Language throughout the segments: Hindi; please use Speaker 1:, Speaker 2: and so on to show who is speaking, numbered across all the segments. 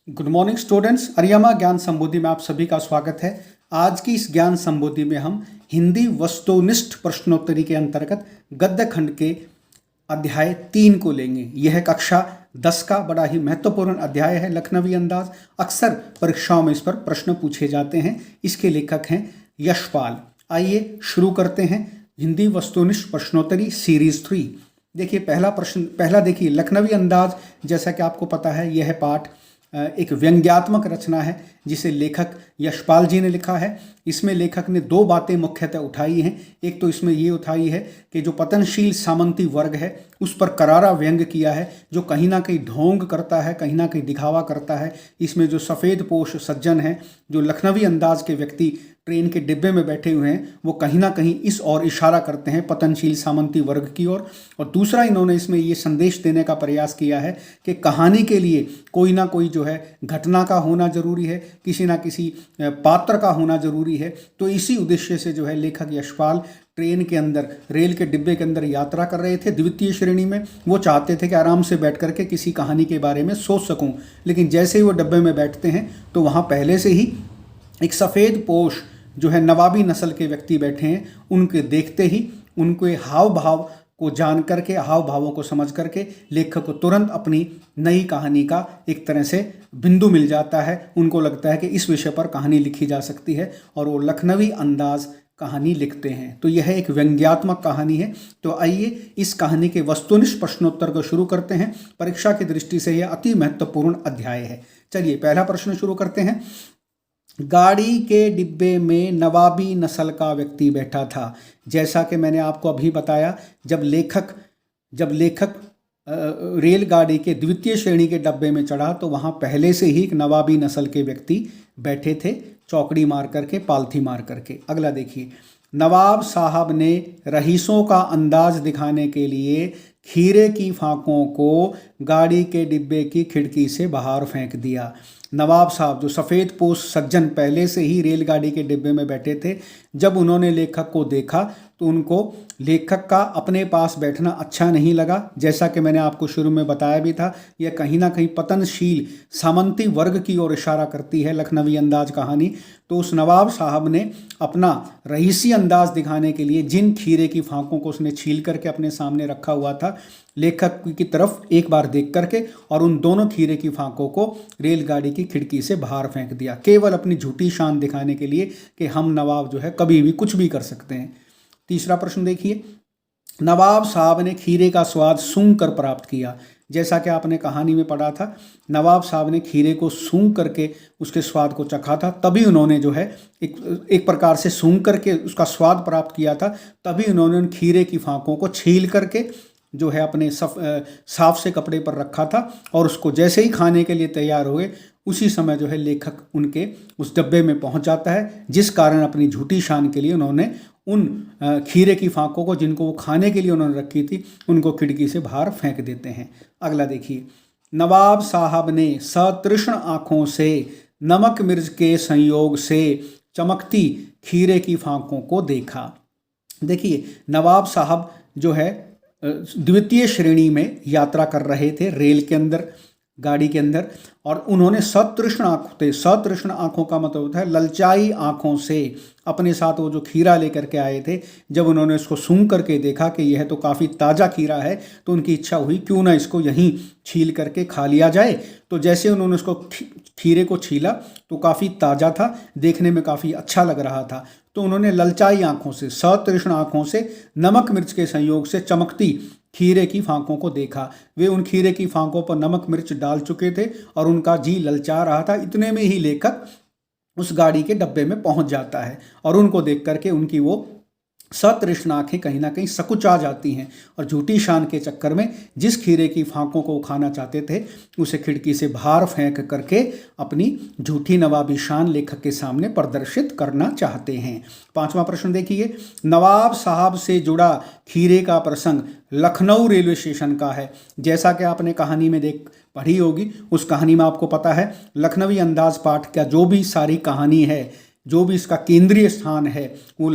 Speaker 1: गुड मॉर्निंग स्टूडेंट्स, अरियामा ज्ञान संबोधि में आप सभी का स्वागत है। आज की इस ज्ञान संबोधि में हम हिंदी वस्तुनिष्ठ प्रश्नोत्तरी के अंतर्गत गद्य खंड के अध्याय 3 को लेंगे। यह कक्षा 10 का बड़ा ही महत्वपूर्ण अध्याय है। लखनवी अंदाज अक्सर परीक्षाओं में इस पर प्रश्न पूछे जाते हैं। इसके लेखक हैं यशपाल। आइए शुरू करते हैं हिंदी वस्तुनिष्ठ प्रश्नोत्तरी सीरीज 3। देखिए पहला देखिए, लखनवी अंदाज जैसा कि आपको पता है यह पाठ एक व्यंग्यात्मक रचना है जिसे लेखक यशपाल जी ने लिखा है। इसमें लेखक ने दो बातें मुख्यतः उठाई हैं। एक तो इसमें ये उठाई है कि जो पतनशील सामंती वर्ग है उस पर करारा व्यंग किया है, जो कहीं ना कहीं ढोंग करता है, कहीं ना कहीं दिखावा करता है। इसमें जो सफ़ेद पोश सज्जन हैं, जो लखनवी अंदाज के व्यक्ति ट्रेन के डिब्बे में बैठे हुए हैं, वो कहीं ना कहीं इस ओर इशारा करते हैं, पतनशील सामंती वर्ग की ओर। और दूसरा इन्होंने इसमें ये संदेश देने का प्रयास किया है कि कहानी के लिए कोई ना कोई जो है घटना का होना जरूरी है, किसी ना किसी पात्र का होना जरूरी है। तो इसी उद्देश्य से जो है लेखक यशपाल ट्रेन के अंदर, रेल के डिब्बे के अंदर यात्रा कर रहे थे द्वितीय श्रेणी में। वो चाहते थे कि आराम से बैठ करके किसी कहानी के बारे में सोच सकूं, लेकिन जैसे ही वो डिब्बे में बैठते हैं तो वहाँ पहले से ही एक सफ़ेद पोश जो है नवाबी नस्ल के व्यक्ति बैठे हैं। उनके देखते ही, उनके हाव भाव को जान करके, हाव भावों को समझ करके लेखक को तुरंत अपनी नई कहानी का एक तरह से बिंदु मिल जाता है। उनको लगता है कि इस विषय पर कहानी लिखी जा सकती है और वो लखनवी अंदाज कहानी लिखते हैं। तो यह एक व्यंग्यात्मक कहानी है। तो आइए इस कहानी के वस्तुनिष्ठ प्रश्नोत्तर को शुरू करते हैं। परीक्षा की दृष्टि से यह अति महत्वपूर्ण अध्याय है। चलिए पहला प्रश्न शुरू करते हैं। गाड़ी के डिब्बे में नवाबी नस्ल का व्यक्ति बैठा था। जैसा कि मैंने आपको अभी बताया, जब लेखक रेलगाड़ी के द्वितीय श्रेणी के डब्बे में चढ़ा तो वहाँ पहले से ही एक नवाबी नस्ल के व्यक्ति बैठे थे, चौकड़ी मार करके, पालथी मार करके। अगला देखिए, नवाब साहब ने रईसों का अंदाज दिखाने के लिए खीरे की फांकों को गाड़ी के डिब्बे की खिड़की से बाहर फेंक दिया। नवाब साहब जो सफ़ेद पोश सज्जन पहले से ही रेलगाड़ी के डिब्बे में बैठे थे, जब उन्होंने लेखक को देखा तो उनको लेखक का अपने पास बैठना अच्छा नहीं लगा। जैसा कि मैंने आपको शुरू में बताया भी था, यह कहीं ना कहीं पतनशील सामंती वर्ग की ओर इशारा करती है लखनवी अंदाज कहानी। तो उस नवाब साहब ने अपना रईसी अंदाज दिखाने के लिए जिन खीरे की फांकों को उसने छील करके अपने सामने रखा हुआ था, लेखक की तरफ एक बार देख करके और उन दोनों खीरे की फांकों को रेलगाड़ी की खिड़की से बाहर फेंक दिया, केवल अपनी झूठी शान दिखाने के लिए कि हम नवाब जो है कभी भी कुछ भी कर सकते हैं। तीसरा प्रश्न देखिए, नवाब साहब ने खीरे का स्वाद सूंघ कर प्राप्त किया। जैसा कि आपने कहानी में पढ़ा था, नवाब साहब ने खीरे को सूंघ करके उसके स्वाद को चखा था, तभी उन्होंने जो है एक प्रकार से सूंघ करके उसका स्वाद प्राप्त किया था। तभी उन्होंने उन खीरे की फांकों को छील करके जो है अपने साफ से कपड़े पर रखा था और उसको जैसे ही खाने के लिए तैयार हुए उसी समय जो है लेखक उनके उस डब्बे में पहुंच जाता है, जिस कारण अपनी झूठी शान के लिए उन्होंने उन खीरे की फांकों को, जिनको वो खाने के लिए उन्होंने रखी थी, उनको खिड़की से बाहर फेंक देते हैं। अगला देखिए, नवाब साहब ने सतृष्ण आँखों से नमक मिर्च के संयोग से चमकती खीरे की फांकों को देखा। देखिए, नवाब साहब जो है द्वितीय श्रेणी में यात्रा कर रहे थे रेल के अंदर, गाड़ी के अंदर, और उन्होंने सतृष्ण आँखों का मतलब होता है ललचाई आँखों से अपने साथ वो जो खीरा लेकर के आए थे, जब उन्होंने उसको सूंघ करके देखा कि यह तो काफ़ी ताज़ा खीरा है, तो उनकी इच्छा हुई क्यों ना इसको यहीं छील करके खा लिया जाए। तो जैसे उन्होंने उसको खीरे को छीला तो काफ़ी ताज़ा था, देखने में काफ़ी अच्छा लग रहा था। तो उन्होंने ललचाई आँखों से, सतृष्ण आँखों से नमक मिर्च के संयोग से चमकती खीरे की फांकों को देखा। वे उन खीरे की फांकों पर नमक मिर्च डाल चुके थे और उनका जी ललचा रहा था। इतने में ही लेखक उस गाड़ी के डब्बे में पहुंच जाता है और उनको देख करके उनकी वो सतृष्ण आँखें कहीं ना कहीं सकुचा जाती हैं और झूठी शान के चक्कर में जिस खीरे की फांकों को खाना चाहते थे उसे खिड़की से बाहर फेंक करके अपनी झूठी नवाबी शान लेखक के सामने प्रदर्शित करना चाहते हैं। पांचवा प्रश्न देखिए, नवाब साहब से जुड़ा खीरे का प्रसंग लखनऊ रेलवे स्टेशन का है। जैसा कि आपने कहानी में पढ़ी होगी, उस कहानी में आपको पता है लखनवी अंदाज पाठ का जो भी सारी कहानी है, जो भी इसका केंद्रीय स्थान है वो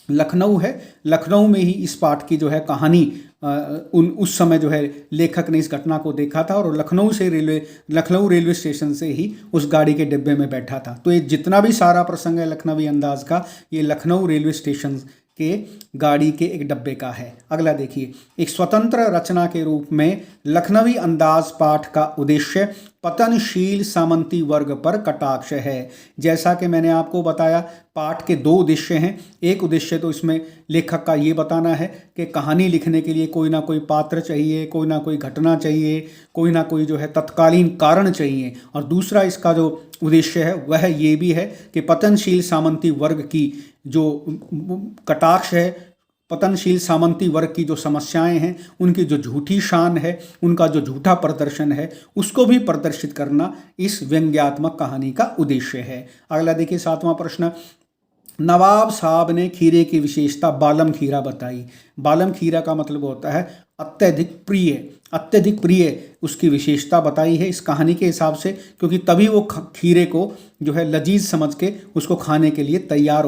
Speaker 1: लखनऊ है। लखनऊ में ही इस पाठ की जो है कहानी उस समय जो है लेखक ने इस घटना को देखा था और लखनऊ रेलवे स्टेशन से ही उस गाड़ी के डिब्बे में बैठा था। तो ये जितना भी सारा प्रसंग है लखनवी अंदाज का, ये लखनऊ रेलवे स्टेशन के गाड़ी के एक डब्बे का है। अगला देखिए, एक स्वतंत्र रचना के रूप में लखनवी अंदाज पाठ का उद्देश्य पतनशील सामंती वर्ग पर कटाक्ष है। जैसा कि मैंने आपको बताया, पाठ के दो उद्देश्य हैं। एक उद्देश्य तो इसमें लेखक का ये बताना है कि कहानी लिखने के लिए कोई ना कोई पात्र चाहिए, कोई ना कोई घटना चाहिए, कोई ना कोई जो है तत्कालीन कारण चाहिए। और दूसरा इसका जो उद्देश्य है वह ये भी है कि पतनशील सामंती वर्ग की जो कटाक्ष है, पतनशील सामंती वर्ग की जो समस्याएं हैं, उनकी जो झूठी शान है, उनका जो झूठा प्रदर्शन है, उसको भी प्रदर्शित करना इस व्यंग्यात्मक कहानी का उद्देश्य है। अगला देखिए 7वां प्रश्न, नवाब साहब ने खीरे की विशेषता बालम खीरा बताई। बालम खीरा का मतलब होता है अत्यधिक प्रिय, अत्यधिक प्रिय उसकी विशेषता बताई है इस कहानी के हिसाब से, क्योंकि तभी वो खीरे को जो है लजीज समझ के उसको खाने के लिए तैयार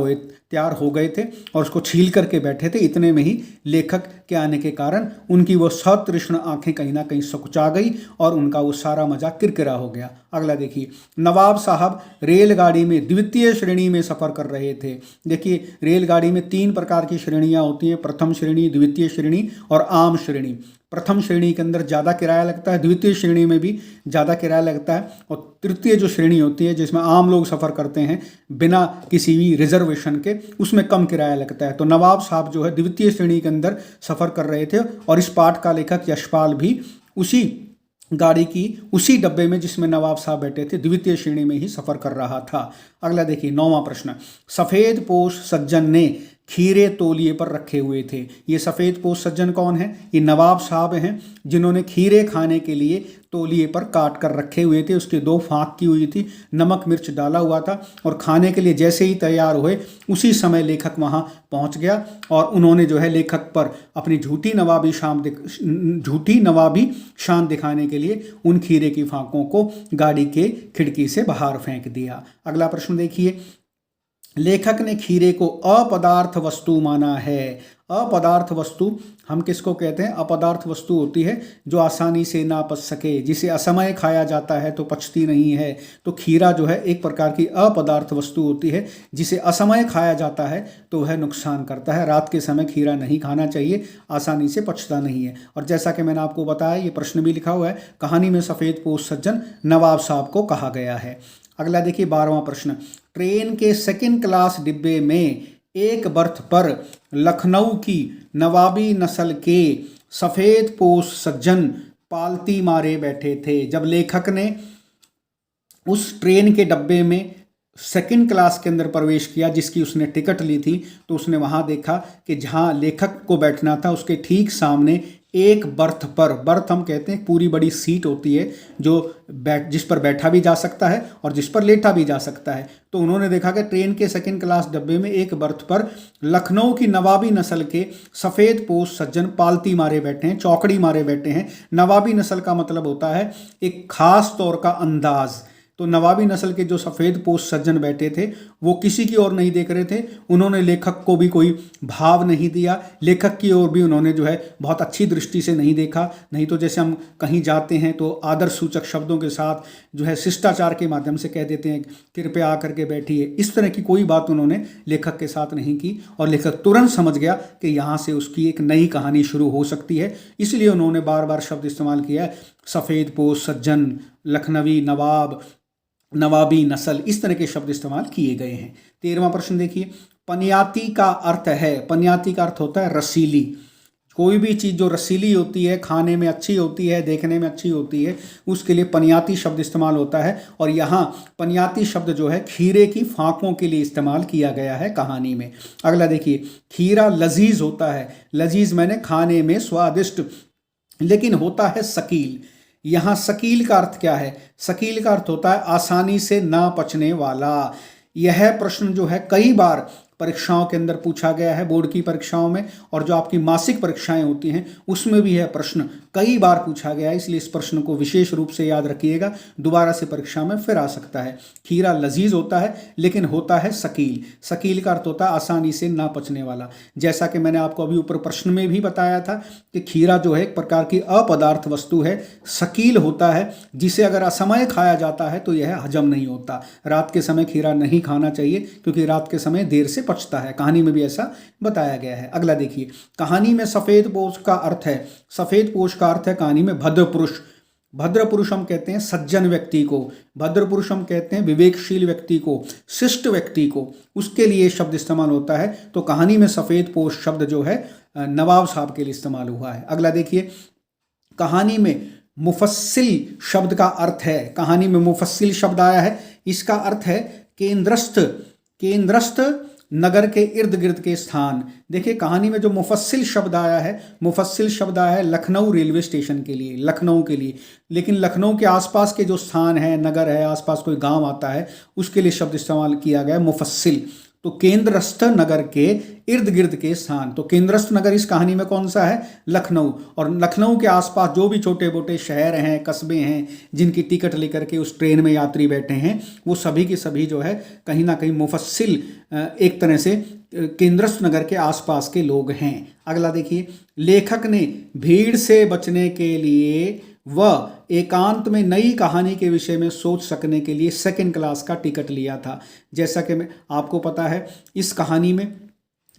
Speaker 1: हो गए थे और उसको छील करके बैठे थे। इतने में ही लेखक के आने के कारण उनकी वो सतृष्ण आंखें कहीं ना कहीं सकुचा गई और उनका वो सारा मजा किरकिरा हो गया। अगला देखिए, नवाब साहब रेलगाड़ी में द्वितीय श्रेणी में सफ़र कर रहे थे। देखिए, रेलगाड़ी में 3 प्रकार की श्रेणियाँ होती हैं, प्रथम श्रेणी, द्वितीय श्रेणी और आम श्रेणी। प्रथम श्रेणी के अंदर ज़्यादा किराया लगता है, द्वितीय श्रेणी में भी ज़्यादा किराया लगता है, और तृतीय जो श्रेणी होती है जिसमें आम लोग सफ़र करते हैं बिना किसी भी रिजर्वेशन के, उसमें कम किराया लगता है। तो नवाब साहब जो है द्वितीय श्रेणी के अंदर सफ़र कर रहे थे और इस पाठ का लेखक यशपाल भी उसी गाड़ी की उसी डब्बे में जिसमें नवाब साहब बैठे थे द्वितीय श्रेणी में ही सफ़र कर रहा था। अगला देखिए 9वां प्रश्न, सफ़ेद पोश सज्जन ने खीरे तौलिए पर रखे हुए थे। ये सफ़ेद पोश सज्जन कौन है? ये नवाब साहब हैं जिन्होंने खीरे खाने के लिए तौलिए पर काट कर रखे हुए थे। उसके 2 फाँक की हुई थी, नमक मिर्च डाला हुआ था और खाने के लिए जैसे ही तैयार हुए उसी समय लेखक वहाँ पहुँच गया और उन्होंने जो है लेखक पर अपनी झूठी नवाबी शान दिखाने के लिए उन खीरे की फाँकों को गाड़ी के खिड़की से बाहर फेंक दिया। अगला प्रश्न देखिए, लेखक ने खीरे को अपदार्थ वस्तु माना है। अपदार्थ वस्तु हम किसको कहते हैं? अपदार्थ वस्तु होती है जो आसानी से ना पच सके, जिसे असमय खाया जाता है तो पचती नहीं है। तो खीरा जो है एक प्रकार की अपदार्थ वस्तु होती है जिसे असमय खाया जाता है तो वह नुकसान करता है। रात के समय खीरा नहीं खाना चाहिए, आसानी से पचता नहीं है। और जैसा कि मैंने आपको बताया, ये प्रश्न भी लिखा हुआ है, कहानी में सफ़ेद पोश सज्जन नवाब साहब को कहा गया है। अगला देखिए 12वां प्रश्न, ट्रेन के सेकंड क्लास डिब्बे में एक बर्थ पर लखनऊ की नवाबी नस्ल के सफ़ेद पोश सज्जन पालती मारे बैठे थे। जब लेखक ने उस ट्रेन के डब्बे में सेकंड क्लास के अंदर प्रवेश किया जिसकी उसने टिकट ली थी, तो उसने वहाँ देखा कि जहाँ लेखक को बैठना था उसके ठीक सामने एक बर्थ पर, बर्थ हम कहते हैं पूरी बड़ी सीट होती है जो जिस पर बैठा भी जा सकता है और जिस पर लेटा भी जा सकता है। तो उन्होंने देखा कि ट्रेन के सेकंड क्लास डब्बे में एक बर्थ पर लखनऊ की नवाबी नस्ल के सफ़ेद पोश सज्जन पालती मारे बैठे हैं, चौकड़ी मारे बैठे हैं। नवाबी नस्ल का मतलब होता है एक खास तौर का अंदाज। तो नवाबी नस्ल के जो सफ़ेद पोश सज्जन बैठे थे वो किसी की ओर नहीं देख रहे थे, उन्होंने लेखक को भी कोई भाव नहीं दिया, लेखक की ओर भी उन्होंने जो है बहुत अच्छी दृष्टि से नहीं देखा। नहीं तो जैसे हम कहीं जाते हैं तो आदर सूचक शब्दों के साथ जो है शिष्टाचार के माध्यम से कह देते हैं कृपया आकर के बैठिए, इस तरह की कोई बात उन्होंने लेखक के साथ नहीं की और लेखक तुरंत समझ गया कि यहाँ से उसकी एक नई कहानी शुरू हो सकती है। इसलिए उन्होंने बार बार शब्द इस्तेमाल किया, सफ़ेद पोश सज्जन, लखनवी नवाब, नवाबी नस्ल, इस तरह के शब्द इस्तेमाल किए गए हैं। 13वां प्रश्न देखिए, पनियाती का अर्थ है, पनियाती का अर्थ होता है रसीली। कोई भी चीज़ जो रसीली होती है, खाने में अच्छी होती है, देखने में अच्छी होती है, उसके लिए पनियाती शब्द इस्तेमाल होता है। और यहाँ पनियाती शब्द जो है खीरे की फाँकों के लिए इस्तेमाल किया गया है कहानी में। अगला देखिए, खीरा लजीज होता है, लजीज मैंने खाने में स्वादिष्ट, लेकिन होता है शकील। यहाँ शकील का अर्थ क्या है? शकील का अर्थ होता है आसानी से ना पचने वाला। यह प्रश्न जो है कई बार परीक्षाओं के अंदर पूछा गया है, बोर्ड की परीक्षाओं में, और जो आपकी मासिक परीक्षाएं होती हैं उसमें भी यह प्रश्न कई बार पूछा गया है, इसलिए इस प्रश्न को विशेष रूप से याद रखिएगा, दोबारा से परीक्षा में फिर आ सकता है। खीरा लजीज होता है लेकिन होता है शकील। शकील का अर्थ होता है आसानी से ना पचने वाला। जैसा कि मैंने आपको अभी ऊपर प्रश्न में भी बताया था कि खीरा जो है एक प्रकार की अपदार्थ वस्तु है, शकील होता है, जिसे अगर असमय खाया जाता है तो यह हजम नहीं होता। रात के समय खीरा नहीं खाना चाहिए क्योंकि रात के समय देर से पचता है, कहानी में भी ऐसा बताया गया है। अगला देखिए, कहानी में सफेद पोष का अर्थ है, सफेद पोष का अर्थ है कहानी में भद्र पुरुष। भद्र पुरुष हम कहते हैं सज्जन व्यक्ति को, भद्र पुरुष हम कहते हैं विवेकशील व्यक्ति को, शिष्ट व्यक्ति को, उसके लिए शब्द इस्तेमाल होता है। तो कहानी में सफेद पोष शब्द जो है नवाब साहब के लिए इस्तेमाल हुआ है। अगला देखिए, कहानी में मुफस्सिल शब्द का अर्थ है, कहानी में मुफस्सिल शब्द आया है, इसका अर्थ है केंद्रस्थ, केंद्रस्थ नगर के इर्द गिर्द के स्थान। देखिए कहानी में जो मुफस्सिल शब्द आया है, मुफस्सिल शब्द आया है लखनऊ रेलवे स्टेशन के लिए, लखनऊ के लिए, लेकिन लखनऊ के आसपास के जो स्थान है, नगर है, आसपास कोई गांव आता है, उसके लिए शब्द इस्तेमाल किया गया है मुफस्सिल। तो केंद्रस्थ नगर के इर्द गिर्द के स्थान, तो केंद्रस्थ नगर इस कहानी में कौन सा है? लखनऊ। और लखनऊ के आसपास जो भी छोटे मोटे शहर हैं, कस्बे हैं, जिनकी टिकट लेकर के उस ट्रेन में यात्री बैठे हैं, वो सभी के सभी जो है कहीं ना कहीं मुफस्सिल एक तरह से केंद्रस्थ नगर के आसपास के लोग हैं। अगला देखिए, लेखक ने भीड़ से बचने के लिए वह एकांत में नई कहानी के विषय में सोच सकने के लिए सेकंड क्लास का टिकट लिया था। जैसा कि मैं आपको पता है, इस कहानी में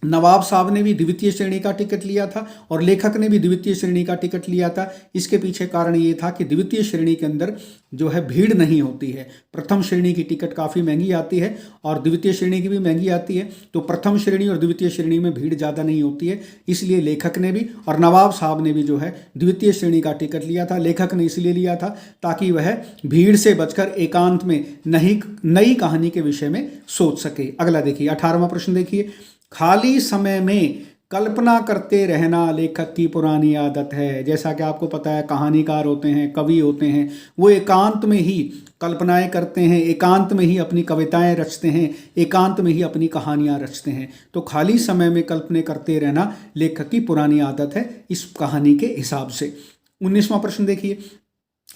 Speaker 1: नवाब साहब ने भी द्वितीय श्रेणी का टिकट लिया था और लेखक ने भी द्वितीय श्रेणी का टिकट लिया था। इसके पीछे कारण ये था कि द्वितीय श्रेणी के अंदर जो है भीड़ नहीं होती है। प्रथम श्रेणी की टिकट काफ़ी महंगी आती है और द्वितीय श्रेणी की भी महंगी आती है, तो प्रथम श्रेणी और द्वितीय श्रेणी में भीड़ ज़्यादा नहीं होती है, इसलिए लेखक ने भी और नवाब साहब ने भी जो है द्वितीय श्रेणी का टिकट लिया था। लेखक ने इसलिए लिया था ताकि वह भीड़ से बचकर एकांत में नई कहानी के विषय में सोच सके। अगला देखिए, 18वां प्रश्न देखिए, खाली समय में कल्पना करते रहना लेखक की पुरानी आदत है। जैसा कि आपको पता है, कहानीकार होते हैं, कवि होते हैं, वो एकांत में ही कल्पनाएं करते हैं, एकांत में ही अपनी कविताएं रचते हैं, एकांत में ही अपनी कहानियां रचते हैं। तो खाली समय में कल्पना करते रहना लेखक की पुरानी आदत है इस कहानी के हिसाब से। 19वां प्रश्न देखिए,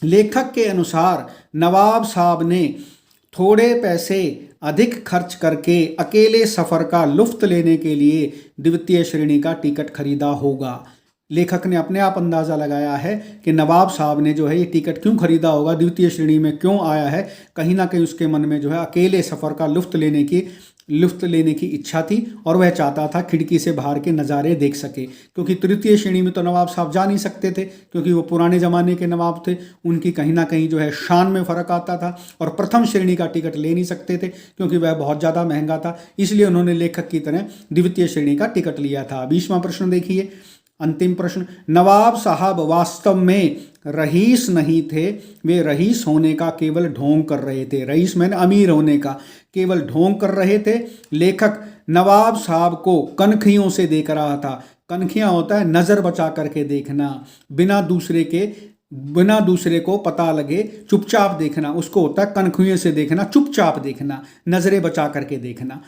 Speaker 1: लेखक के अनुसार नवाब साहब ने थोड़े पैसे अधिक खर्च करके अकेले सफ़र का लुफ्त लेने के लिए द्वितीय श्रेणी का टिकट खरीदा होगा। लेखक ने अपने आप अंदाज़ा लगाया है कि नवाब साहब ने जो है ये टिकट क्यों खरीदा होगा, द्वितीय श्रेणी में क्यों आया है। कहीं ना कहीं उसके मन में जो है अकेले सफ़र का लुफ्त लेने की इच्छा थी और वह चाहता था खिड़की से बाहर के नज़ारे देख सके, क्योंकि तृतीय श्रेणी में तो नवाब साहब जा नहीं सकते थे क्योंकि वो पुराने ज़माने के नवाब थे, उनकी कहीं ना कहीं जो है शान में फ़र्क आता था। और प्रथम श्रेणी का टिकट ले नहीं सकते थे क्योंकि वह बहुत ज़्यादा महंगा था, इसलिए उन्होंने लेखक की तरह द्वितीय श्रेणी का टिकट लिया था। 20वां प्रश्न देखिए, अंतिम प्रश्न, नवाब साहब वास्तव में रईस नहीं थे, वे रईस होने का केवल ढोंग कर रहे थे। रईस मैंने अमीर होने का केवल ढोंग कर रहे थे। लेखक नवाब साहब को कनखियों से देख रहा था। कनखियां होता है नज़र बचा करके देखना, बिना दूसरे को पता लगे चुपचाप देखना, उसको होता है कनखियों से देखना, चुपचाप देखना, नज़रें बचा करके देखना।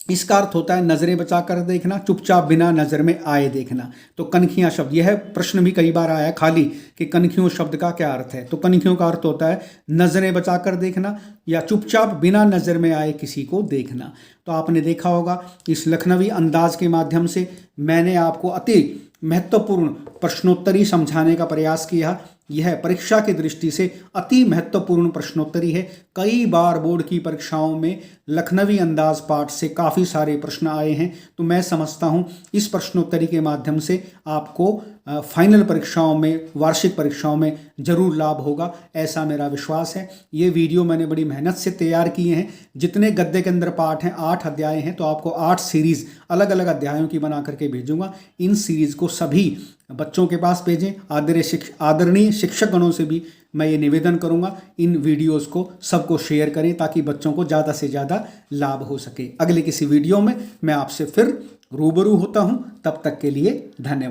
Speaker 1: इसका अर्थ होता है नज़रें बचा कर देखना, चुपचाप बिना नज़र में आए देखना। तो कनखियां शब्द, यह प्रश्न भी कई बार आया है खाली कि कनखियों शब्द का क्या अर्थ है। तो कनखियों का अर्थ होता है नज़रें बचा कर देखना या चुपचाप बिना नज़र में आए किसी को देखना। तो आपने देखा होगा इस लखनवी अंदाज के माध्यम से मैंने आपको अति महत्वपूर्ण प्रश्नोत्तरी समझाने का प्रयास किया। यह परीक्षा की दृष्टि से अति महत्वपूर्ण प्रश्नोत्तरी है। कई बार बोर्ड की परीक्षाओं में लखनवी अंदाज पाठ से काफ़ी सारे प्रश्न आए हैं, तो मैं समझता हूं इस प्रश्नोत्तरी के माध्यम से आपको फाइनल परीक्षाओं में, वार्षिक परीक्षाओं में जरूर लाभ होगा, ऐसा मेरा विश्वास है। ये वीडियो मैंने बड़ी मेहनत से तैयार किए हैं। जितने गद्य के अंदर पाठ हैं, 8 अध्याय हैं, तो आपको 8 सीरीज़ अलग अलग अध्यायों की बना करके भेजूंगा। इन सीरीज़ को सभी बच्चों के पास भेजें। आदरणीय शिक्षकगणों से भी मैं ये निवेदन करूंगा, इन वीडियोस को सबको शेयर करें ताकि बच्चों को ज़्यादा से ज़्यादा लाभ हो सके। अगले किसी वीडियो में मैं आपसे फिर रूबरू होता हूं, तब तक के लिए धन्यवाद।